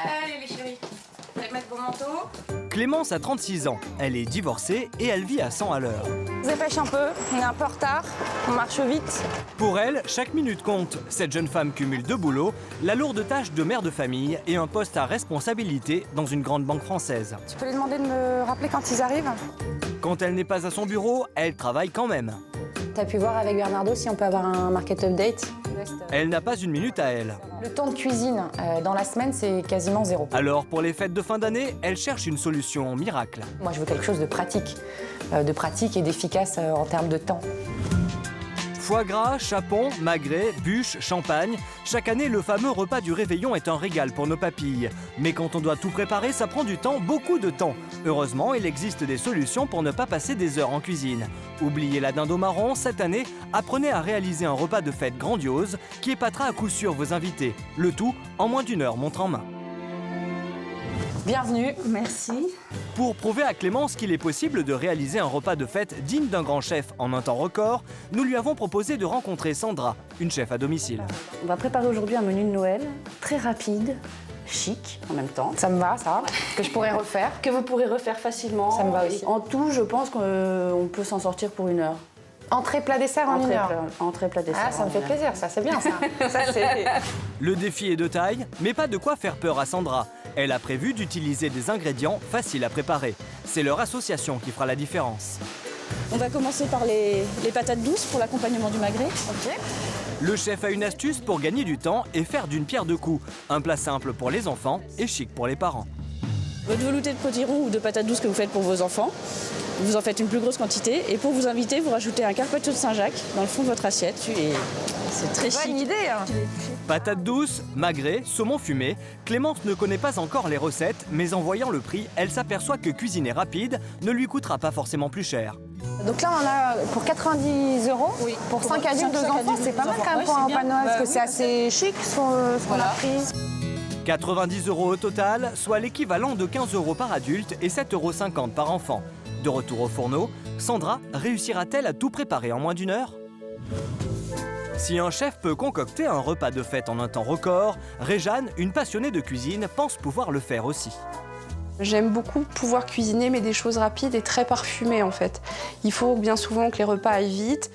Allez les chéris, vous allez mettre vos manteaux. Clémence a 36 ans, elle est divorcée et elle vit à 100 à l'heure. On se dépêche un peu, on est un peu en retard, on marche vite. Pour elle, chaque minute compte. Cette jeune femme cumule 2 boulots, la lourde tâche de mère de famille et un poste à responsabilité dans une grande banque française. Tu peux lui demander de me rappeler quand ils arrivent? Quand elle n'est pas à son bureau, elle travaille quand même. T'as pu voir avec Bernardo si on peut avoir un market update? Elle n'a pas une minute à elle. Le temps de cuisine dans la semaine, c'est quasiment 0. Alors pour les fêtes de fin d'année, elle cherche une solution miracle. Moi, je veux quelque chose de pratique et d'efficace en termes de temps. Foie gras, chapon, magret, bûche, champagne. Chaque année, le fameux repas du réveillon est un régal pour nos papilles. Mais quand on doit tout préparer, ça prend du temps, beaucoup de temps. Heureusement, il existe des solutions pour ne pas passer des heures en cuisine. Oubliez la dinde au marron, cette année, apprenez à réaliser un repas de fête grandiose qui épatera à coup sûr vos invités. Le tout en moins d'1 heure, montre en main. Bienvenue. Merci. Pour prouver à Clémence qu'il est possible de réaliser un repas de fête digne d'un grand chef en un temps record, nous lui avons proposé de rencontrer Sandra, une chef à domicile. On va préparer aujourd'hui un menu de Noël très rapide, chic en même temps. Ça me va, ça, que je pourrais refaire. Que vous pourrez refaire facilement. Ça me va aussi. En tout, je pense qu'on peut s'en sortir pour 1 heure. Entrée, plat, dessert en 1 heure. Entrée, plat, dessert. Ah, ça me fait plaisir, ça, c'est bien ça. Le défi est de taille, mais pas de quoi faire peur à Sandra. Elle a prévu d'utiliser des ingrédients faciles à préparer. C'est leur association qui fera la différence. On va commencer par les patates douces pour l'accompagnement du magret. Ok. Le chef a une astuce pour gagner du temps et faire d'une pierre deux coups. Un plat simple pour les enfants et chic pour les parents. Votre velouté de potiron ou de patates douces que vous faites pour vos enfants, vous en faites une plus grosse quantité. Et pour vous inviter, vous rajoutez un carpaccio de Saint-Jacques dans le fond de votre assiette. Et c'est très chic. Bonne idée, hein. Patates douces, magret, saumon fumé. Clémence ne connaît pas encore les recettes, mais en voyant le prix, elle s'aperçoit que cuisiner rapide ne lui coûtera pas forcément plus cher. Donc là, on a pour 90 €. Oui. Pour 5 adultes, 2 enfants, c'est pas mal quand même pour un repas de Noël, parce que c'est assez chic ce qu'on a pris. 90 € au total, soit l'équivalent de 15 € par adulte et 7,50 € par enfant. De retour au fourneau, Sandra réussira-t-elle à tout préparer en moins d'1 heure? Si un chef peut concocter un repas de fête en un temps record, Réjeanne, une passionnée de cuisine, pense pouvoir le faire aussi. J'aime beaucoup pouvoir cuisiner, mais des choses rapides et très parfumées en fait. Il faut bien souvent que les repas aillent vite.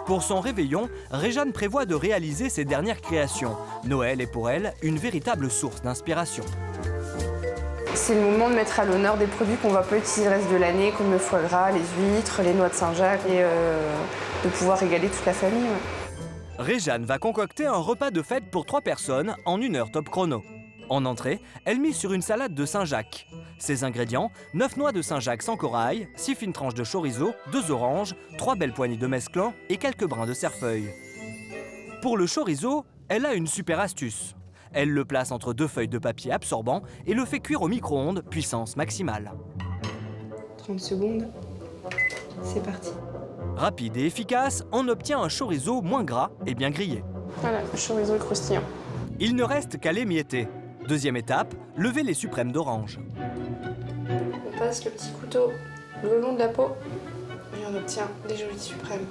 Pour son réveillon, Réjeanne prévoit de réaliser ses dernières créations. Noël est pour elle une véritable source d'inspiration. C'est le moment de mettre à l'honneur des produits qu'on va pas utiliser le reste de l'année, comme le foie gras, les huîtres, les noix de Saint-Jacques, et de pouvoir régaler toute la famille. Ouais. Réjeanne va concocter un repas de fête pour 3 personnes en 1 heure top chrono. En entrée, elle mise sur une salade de Saint-Jacques. Ses ingrédients, 9 noix de Saint-Jacques sans corail, 6 fines tranches de chorizo, 2 oranges, 3 belles poignées de mesclun et quelques brins de cerfeuil. Pour le chorizo, elle a une super astuce. Elle le place entre 2 feuilles de papier absorbant et le fait cuire au micro-ondes, puissance maximale. 30 secondes, c'est parti. Rapide et efficace, on obtient un chorizo moins gras et bien grillé. Voilà, le chorizo est croustillant. Il ne reste qu'à l'émietter. Deuxième étape, lever les suprêmes d'orange. On passe le petit couteau le long de la peau et on obtient des jolis suprêmes.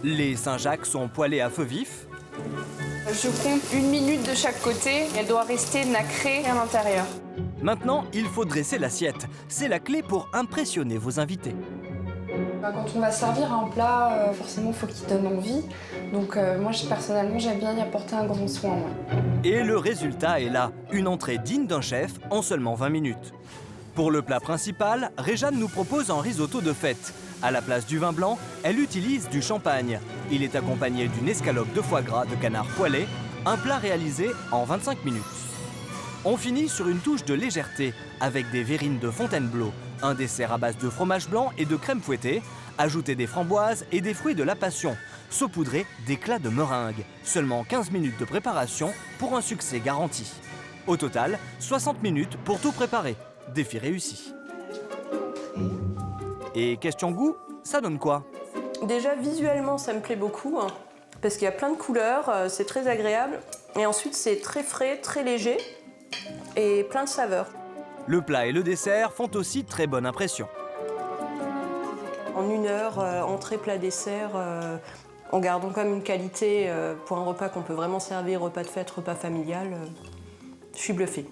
Les Saint-Jacques sont poêlés à feu vif. Je compte 1 minute de chaque côté, elle doit rester nacrée à l'intérieur. Maintenant, il faut dresser l'assiette. C'est la clé pour impressionner vos invités. Quand on va servir un plat, forcément, il faut qu'il donne envie. Donc moi, personnellement, j'aime bien y apporter un grand soin. Ouais. Et le résultat est là, une entrée digne d'un chef en seulement 20 minutes. Pour le plat principal, Réjeanne nous propose un risotto de fête. À la place du vin blanc, elle utilise du champagne. Il est accompagné d'une escalope de foie gras de canard poêlé, un plat réalisé en 25 minutes. On finit sur une touche de légèreté avec des verrines de Fontainebleau, un dessert à base de fromage blanc et de crème fouettée, ajouter des framboises et des fruits de la passion, saupoudrés d'éclats de meringue. Seulement 15 minutes de préparation pour un succès garanti. Au total, 60 minutes pour tout préparer. Défi réussi. Et question goût, ça donne quoi? Déjà, visuellement, ça me plaît beaucoup, hein, parce qu'il y a plein de couleurs, c'est très agréable. Et ensuite, c'est très frais, très léger et plein de saveurs. Le plat et le dessert font aussi très bonne impression. En 1 heure, entrée, plat, dessert, en gardant quand même une qualité pour un repas qu'on peut vraiment servir, repas de fête, repas familial. Je suis bluffée.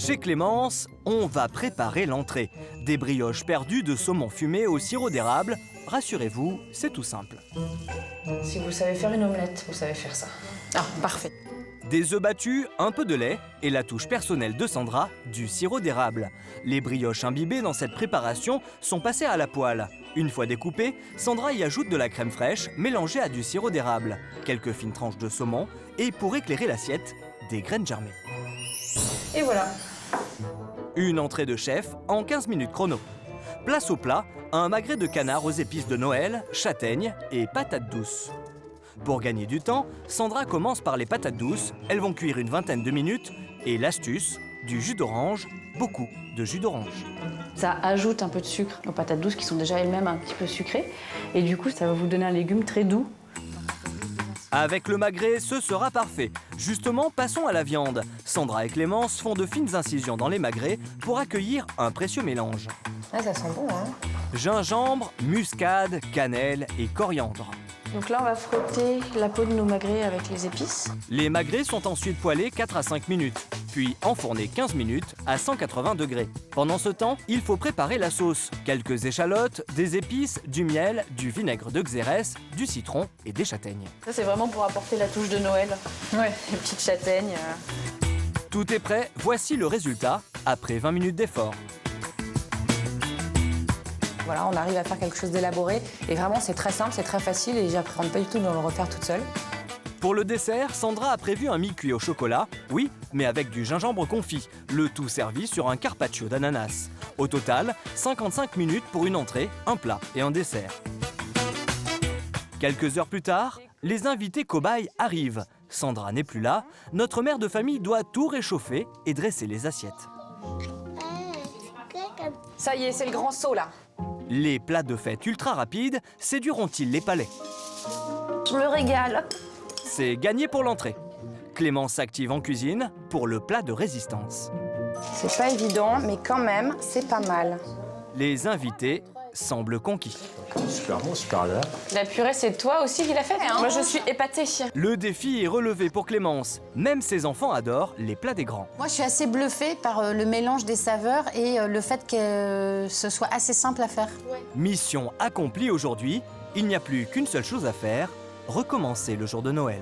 Chez Clémence, on va préparer l'entrée. Des brioches perdues de saumon fumé au sirop d'érable. Rassurez-vous, c'est tout simple. Si vous savez faire une omelette, vous savez faire ça. Ah, parfait. Des œufs battus, un peu de lait et la touche personnelle de Sandra, du sirop d'érable. Les brioches imbibées dans cette préparation sont passées à la poêle. Une fois découpées, Sandra y ajoute de la crème fraîche mélangée à du sirop d'érable, quelques fines tranches de saumon et pour éclairer l'assiette, des graines germées. Et voilà. Une entrée de chef en 15 minutes chrono. Place au plat, un magret de canard aux épices de Noël, châtaignes et patates douces. Pour gagner du temps, Sandra commence par les patates douces. Elles vont cuire une vingtaine de minutes. Et l'astuce, du jus d'orange, beaucoup de jus d'orange. Ça ajoute un peu de sucre aux patates douces qui sont déjà elles-mêmes un petit peu sucrées. Et du coup, ça va vous donner un légume très doux. Avec le magret, ce sera parfait. Justement, passons à la viande. Sandra et Clémence font de fines incisions dans les magrets pour accueillir un précieux mélange. Ah, ça sent bon, hein. Gingembre, muscade, cannelle et coriandre. Donc là, on va frotter la peau de nos magrets avec les épices. Les magrets sont ensuite poêlés 4 à 5 minutes, puis enfournés 15 minutes à 180 degrés. Pendant ce temps, il faut préparer la sauce. Quelques échalotes, des épices, du miel, du vinaigre de Xérès, du citron et des châtaignes. Ça, c'est vraiment pour apporter la touche de Noël. Ouais. Les petites châtaignes. Tout est prêt, voici le résultat après 20 minutes d'effort. Voilà, on arrive à faire quelque chose d'élaboré. Et vraiment, c'est très simple, c'est très facile et j'appréhende pas du tout de le refaire toute seule. Pour le dessert, Sandra a prévu un mi-cuit au chocolat, oui, mais avec du gingembre confit, le tout servi sur un carpaccio d'ananas. Au total, 55 minutes pour une entrée, un plat et un dessert. Quelques heures plus tard, les invités cobayes arrivent. Sandra n'est plus là, notre mère de famille doit tout réchauffer et dresser les assiettes. Ça y est, c'est le grand saut, là. Les plats de fête ultra rapides séduiront-ils les palais? Je me régale. C'est gagné pour l'entrée. Clémence s'active en cuisine pour le plat de résistance. C'est pas évident, mais quand même, c'est pas mal. Les invités semblent conquis. Super bon, super agréable. La purée, c'est toi aussi qui l'a faite, hein? Moi, je suis épatée. Le défi est relevé pour Clémence. Même ses enfants adorent les plats des grands. Moi, je suis assez bluffée par le mélange des saveurs et le fait que ce soit assez simple à faire. Mission accomplie aujourd'hui. Il n'y a plus qu'une seule chose à faire, recommencer le jour de Noël.